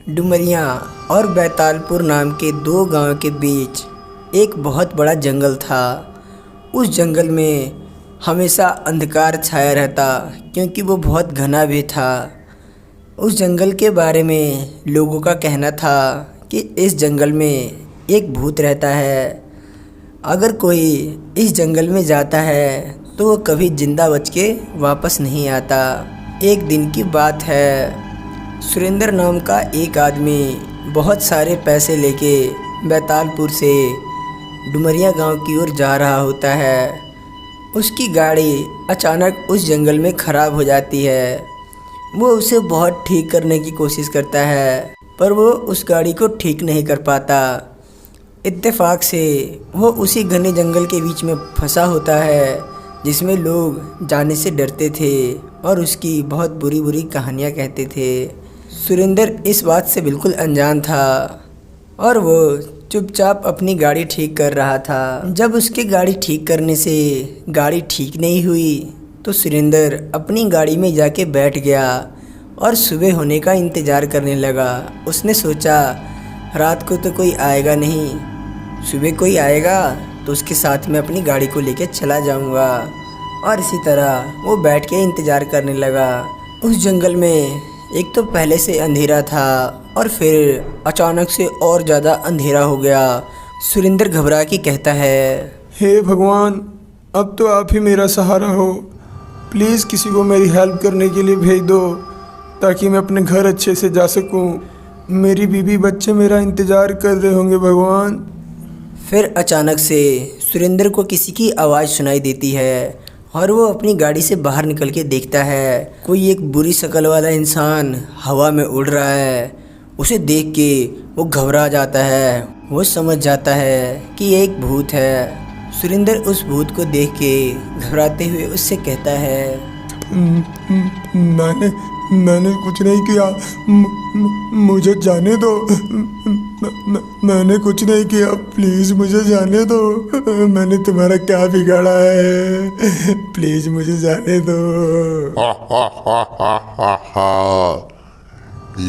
डुमरिया और बैतालपुर नाम के दो गांव के बीच एक बहुत बड़ा जंगल था। उस जंगल में हमेशा अंधकार छाया रहता क्योंकि वो बहुत घना भी था। उस जंगल के बारे में लोगों का कहना था कि इस जंगल में एक भूत रहता है। अगर कोई इस जंगल में जाता है तो वो कभी जिंदा बच के वापस नहीं आता। एक दिन की बात है, सुरेंद्र नाम का एक आदमी बहुत सारे पैसे लेके बैतालपुर से डुमरिया गांव की ओर जा रहा होता है। उसकी गाड़ी अचानक उस जंगल में ख़राब हो जाती है। वो उसे बहुत ठीक करने की कोशिश करता है पर वो उस गाड़ी को ठीक नहीं कर पाता। इत्तेफाक से वो उसी घने जंगल के बीच में फंसा होता है जिसमें लोग जाने से डरते थे और उसकी बहुत बुरी बुरी कहानियाँ कहते थे। सुरेंद्र इस बात से बिल्कुल अनजान था और वो चुपचाप अपनी गाड़ी ठीक कर रहा था। जब उसके गाड़ी ठीक करने से गाड़ी ठीक नहीं हुई तो सुरेंद्र अपनी गाड़ी में जाके बैठ गया और सुबह होने का इंतज़ार करने लगा। उसने सोचा रात को तो कोई आएगा नहीं, सुबह कोई आएगा तो उसके साथ में अपनी गाड़ी को लेके चला जाऊंगा। और इसी तरह वो बैठ के इंतज़ार करने लगा। उस जंगल में एक तो पहले से अंधेरा था और फिर अचानक से और ज़्यादा अंधेरा हो गया। सुरेंद्र घबरा के कहता है, हे भगवान, अब तो आप ही मेरा सहारा हो। प्लीज़ किसी को मेरी हेल्प करने के लिए भेज दो ताकि मैं अपने घर अच्छे से जा सकूं। मेरी बीवी बच्चे मेरा इंतज़ार कर रहे होंगे भगवान। फिर अचानक से सुरेंद्र को किसी की आवाज़ सुनाई देती है और वो अपनी गाड़ी से बाहर निकल के देखता है कोई एक बुरी शक्ल वाला इंसान हवा में उड़ रहा है। उसे देख के वो घबरा जाता है। वो समझ जाता है कि ये एक भूत है। सुरेंद्र उस भूत को देख के घबराते हुए उससे कहता है, मैंने कुछ नहीं किया, मुझे जाने दो। मैंने कुछ नहीं किया, प्लीज़ मुझे जाने दो। मैंने तुम्हारा क्या बिगाड़ा है, प्लीज़ मुझे जाने दो।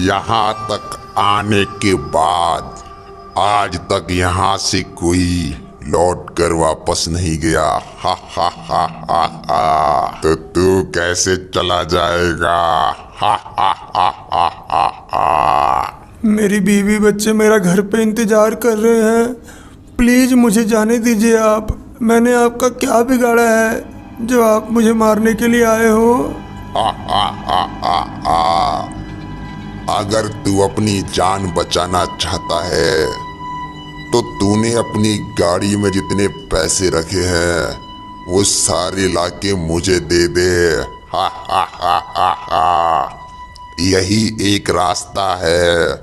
यहाँ तक आने के बाद आज तक यहाँ से कोई लौट कर वापस नहीं गया। हा हा हा हा हा। तो तू कैसे चला जाएगा? हा हा हा हा हा हा। मेरी बीवी बच्चे मेरा घर पे इंतज़ार कर रहे हैं, प्लीज़ मुझे जाने दीजिए आप। मैंने आपका क्या बिगाड़ा है जो आप मुझे मारने के लिए आए हो? हा हा हा हा हा। अगर तू अपनी जान बचाना चाहता है तो तूने अपनी गाड़ी में जितने पैसे रखे हैं वो सारे लाके मुझे दे दे। हा हा हा हा हा। यही एक रास्ता है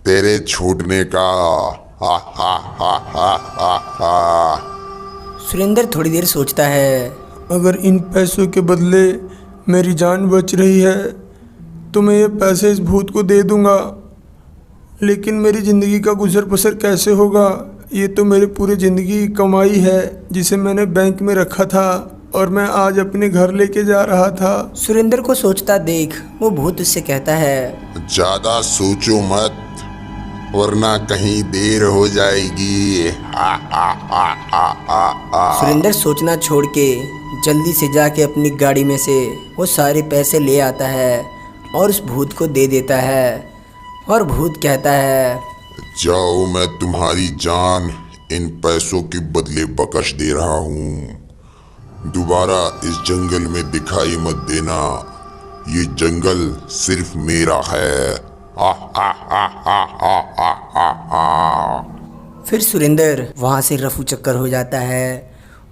तेरे छूटने का। हा हा हा हा हा हा। सुरेंद्र थोड़ी देर सोचता है, अगर इन पैसों के बदले मेरी जान बच रही है तो मैं ये पैसे इस भूत को दे दूंगा, लेकिन मेरी ज़िंदगी का गुजर बसर कैसे होगा? ये तो मेरी पूरी ज़िंदगी की कमाई है जिसे मैंने बैंक में रखा था और मैं आज अपने घर लेके जा रहा था। सुरेंद्र को सोचता देख वो भूत उससे कहता है, ज्यादा सोचो मत वरना कहीं देर हो जाएगी। हा हा हा हा हा हा। सुरेंद्र सोचना छोड़ के जल्दी से जाके अपनी गाड़ी में से वो सारे पैसे ले आता है और उस भूत को दे देता है। और भूत कहता है, जाओ, मैं तुम्हारी जान इन पैसों के बदले बख्श दे रहा हूँ। दोबारा इस जंगल में दिखाई मत देना, ये जंगल सिर्फ मेरा है। हा हा हा हा हा हा हा हा। फिर सुरेंद्र वहाँ से रफू चक्कर हो जाता है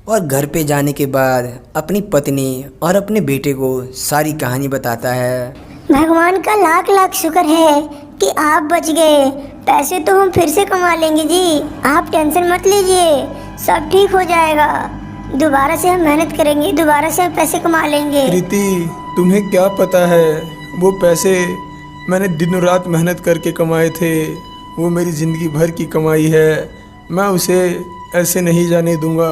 और घर पे जाने के बाद अपनी पत्नी और अपने बेटे को सारी कहानी बताता है। भगवान का लाख लाख शुक्र है कि आप बच गए। पैसे तो हम फिर से कमा लेंगे जी, आप टेंशन मत लीजिए, सब ठीक हो जाएगा। दोबारा से हम मेहनत करेंगे, दोबारा से हम पैसे कमा लेंगे। कृति, तुम्हें क्या पता है वो पैसे मैंने दिनों रात मेहनत करके कमाए थे, वो मेरी ज़िंदगी भर की कमाई है। मैं उसे ऐसे नहीं जाने दूंगा।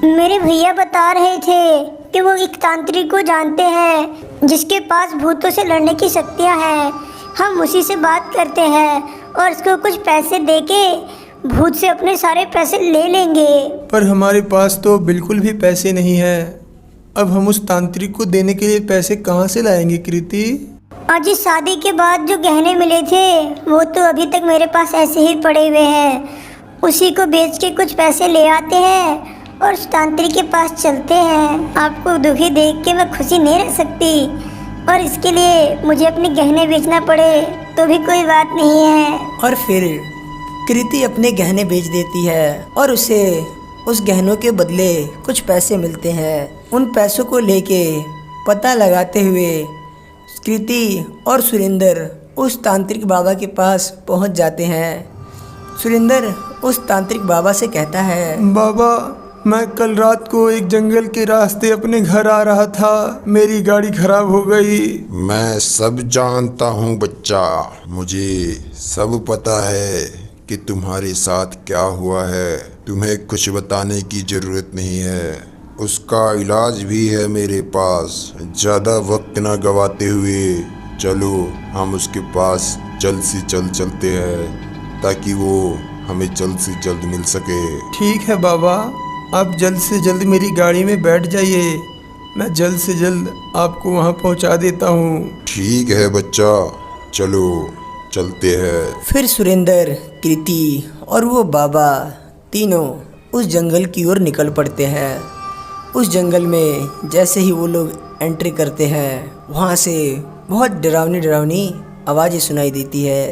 मेरे भैया बता रहे थे कि वो एक तांत्रिक को जानते हैं जिसके पास भूतों से लड़ने की शक्तियाँ हैं। हम उसी से बात करते हैं और उसको कुछ पैसे देके भूत से अपने सारे पैसे ले लेंगे। पर हमारे पास तो बिल्कुल भी पैसे नहीं हैं। अब हम उस तांत्रिक को देने के लिए पैसे कहाँ से लाएंगे कृति? और जी शादी के बाद जो गहने मिले थे वो तो अभी तक मेरे पास ऐसे ही पड़े हुए हैं। उसी को बेच के कुछ पैसे ले आते हैं और उस तांत्रिक के पास चलते हैं। आपको दुखी देख के मैं खुशी नहीं रह सकती और इसके लिए मुझे अपने गहने बेचना पड़े तो भी कोई बात नहीं है। और फिर कृति अपने गहने बेच देती है और उसे उस गहनों के बदले कुछ पैसे मिलते हैं। उन पैसों को लेके पता लगाते हुए कृति और सुरेंद्र उस तांत्रिक बाबा के पास पहुंच जाते हैं। सुरेंद्र उस तांत्रिक बाबा से कहता है, बाबा, मैं कल रात को एक जंगल के रास्ते अपने घर आ रहा था, मेरी गाड़ी खराब हो गई। मैं सब जानता हूँ बच्चा, मुझे सब पता है कि तुम्हारे साथ क्या हुआ है। तुम्हें कुछ बताने की जरूरत नहीं है, उसका इलाज भी है मेरे पास। ज़्यादा वक्त ना गवाते हुए चलो हम उसके पास जल्द से जल्द चलते हैं ताकि वो हमें जल्द से जल्द मिल सके। ठीक है बाबा, आप जल्द से जल्द मेरी गाड़ी में बैठ जाइए, मैं जल्द से जल्द आपको वहाँ पहुँचा देता हूँ। ठीक है बच्चा, चलो चलते हैं। फिर सुरेंद्र, कृति और वो बाबा तीनों उस जंगल की ओर निकल पड़ते हैं। उस जंगल में जैसे ही वो लोग एंट्री करते हैं वहाँ से बहुत डरावनी डरावनी आवाज़ें सुनाई देती है।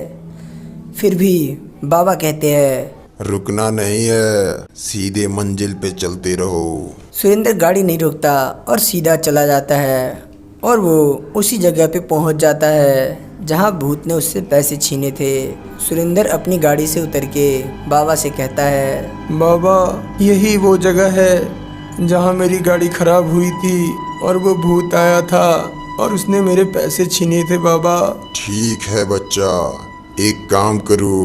फिर भी बाबा कहते हैं, रुकना नहीं है, सीधे मंजिल पे चलते रहो। सुरेंद्र गाड़ी नहीं रोकता और सीधा चला जाता है और वो उसी जगह पे पहुंच जाता है जहां भूत ने उससे पैसे छीने थे। सुरेंद्र अपनी गाड़ी से उतर के बाबा से कहता है, बाबा, यही वो जगह है जहाँ मेरी गाड़ी खराब हुई थी और वो भूत आया था और उसने मेरे पैसे छीने थे बाबा। ठीक है बच्चा, एक काम करो,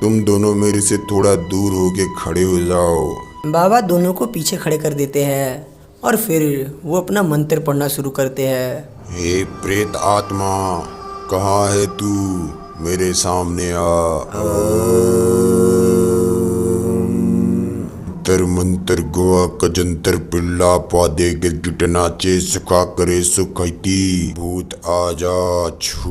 तुम दोनों मेरे से थोड़ा दूर होके खड़े हो जाओ। बाबा दोनों को पीछे खड़े कर देते हैं और फिर वो अपना मंत्र पढ़ना शुरू करते हैं। हे प्रेत आत्मा, कहाँ है तू? मेरे सामने आ। तर मंत्र गोवा कजंतर पिल्ला पादे गिटनाचे सुखा करे सुखैती भूत आजा छू।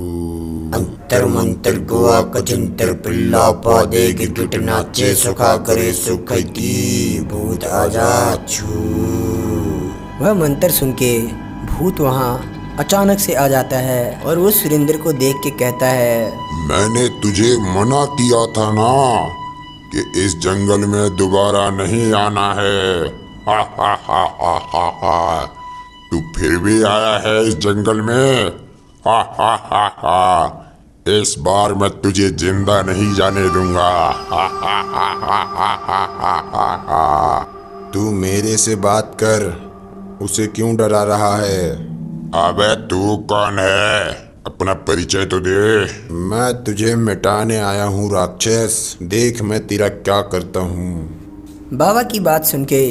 अंतर मंत्र गोवा कजंतर पिल्ला पादे गिटनाचे सुखा करे सुखैती भूत आजा छू। वह मंत्र सुन के भूत वहाँ अचानक से आ जाता है और वो सुरेंद्र को देख के कहता है, मैंने तुझे मना किया था ना कि इस जंगल में दोबारा नहीं आना है। हा हा हा हा हा हा। तू फिर भी आया है इस जंगल में। हा हा हा हा। इस बार मैं तुझे जिंदा नहीं जाने दूंगा। हा हा हा हा हा हा हा हा। तू मेरे से बात कर, उसे क्यों डरा रहा है? अबे तू कौन है? अपना परिचय तो दे। मैं तुझे मिटाने आया हूँ राक्षस, देख मैं तेरा क्या करता हूँ। बाबा की बात सुन के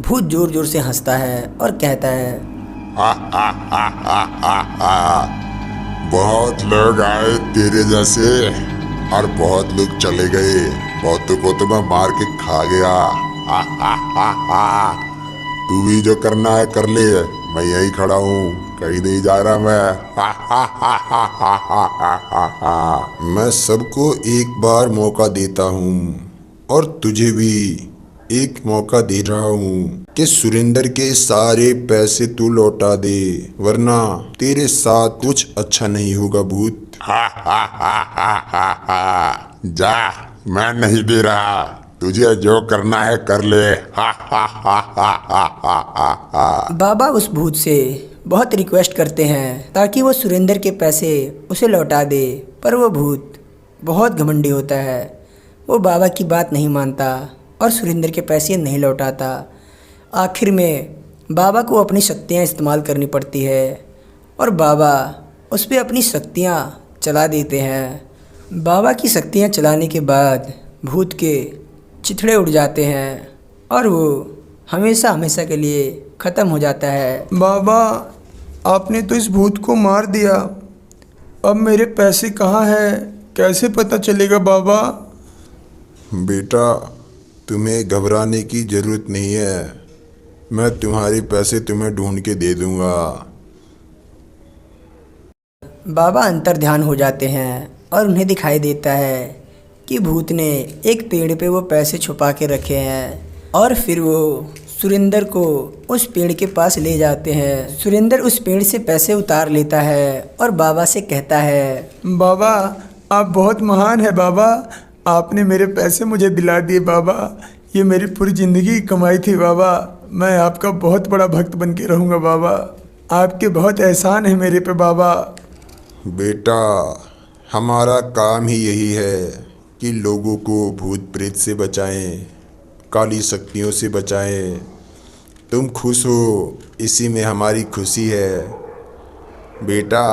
भूत जोर जोर से हंसता है और कहता है, हा हा हा हा हा हा। बहुत लोग आए तेरे जैसे और बहुत लोग चले गए, बहुतों को तो मैं मार के खा गया। हा हा हा हा। तू भी जो करना है कर ले, मैं यही खड़ा हूँ, कहीं नहीं जा रहा मैं। हा हा हा हा हा हा हा हा। मैं सबको एक बार मौका देता हूँ और तुझे भी एक मौका दे रहा हूँ कि सुरेंद्र के सारे पैसे तू लौटा दे, वरना तेरे साथ कुछ अच्छा नहीं होगा भूत। हा हा हा हा हा हा। जा, मैं नहीं दे रहा, तुझे जो करना है कर ले। हा हा हा हा हा हा हा। बाबा उस भूत से बहुत रिक्वेस्ट करते हैं ताकि वो सुरेंद्र के पैसे उसे लौटा दे, पर वो भूत बहुत घमंडी होता है। वो बाबा की बात नहीं मानता और सुरेंद्र के पैसे नहीं लौटाता। आखिर में बाबा को अपनी शक्तियाँ इस्तेमाल करनी पड़ती है और बाबा उस पर अपनी शक्तियाँ चला देते हैं। बाबा की शक्तियाँ चलाने के बाद भूत के चिथड़े उड़ जाते हैं और वो हमेशा हमेशा के लिए ख़त्म हो जाता है। बाबा, आपने तो इस भूत को मार दिया, अब मेरे पैसे कहाँ हैं, कैसे पता चलेगा बाबा? बेटा, तुम्हें घबराने की ज़रूरत नहीं है। मैं तुम्हारे पैसे तुम्हें ढूंढ के दे दूंगा। बाबा अंतर्ध्यान हो जाते हैं और उन्हें दिखाई देता है कि भूत ने एक पेड़ पे वो पैसे छुपा के रखे हैं और फिर वो सुरेंद्र को उस पेड़ के पास ले जाते हैं। सुरेंद्र उस पेड़ से पैसे उतार लेता है और बाबा से कहता है, बाबा आप बहुत महान है बाबा, आपने मेरे पैसे मुझे दिला दिए बाबा। ये मेरी पूरी ज़िंदगी की कमाई थी बाबा। मैं आपका बहुत बड़ा भक्त बन के रहूँगा बाबा। आपके बहुत एहसान है मेरे पे बाबा। बेटा, हमारा काम ही यही है कि लोगों को भूत प्रेत से बचाएं, काली शक्तियों से बचाएं। तुम खुश हो, इसी में हमारी खुशी है। बेटा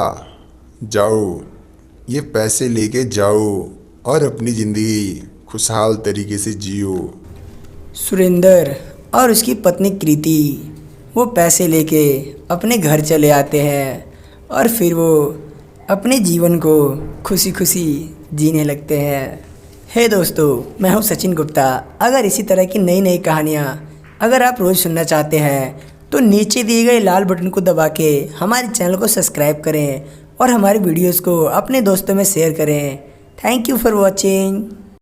जाओ, ये पैसे लेके जाओ और अपनी ज़िंदगी खुशहाल तरीके से जियो। सुरेंद्र और उसकी पत्नी कृति वो पैसे लेके अपने घर चले आते हैं और फिर वो अपने जीवन को खुशी खुशी जीने लगते हैं। हे दोस्तों, मैं हूँ सचिन गुप्ता। अगर इसी तरह की नई नई कहानियाँ अगर आप रोज़ सुनना चाहते हैं तो नीचे दिए गए लाल बटन को दबा के हमारे चैनल को सब्सक्राइब करें और हमारे वीडियोज़ को अपने दोस्तों में शेयर करें। Thank you for watching.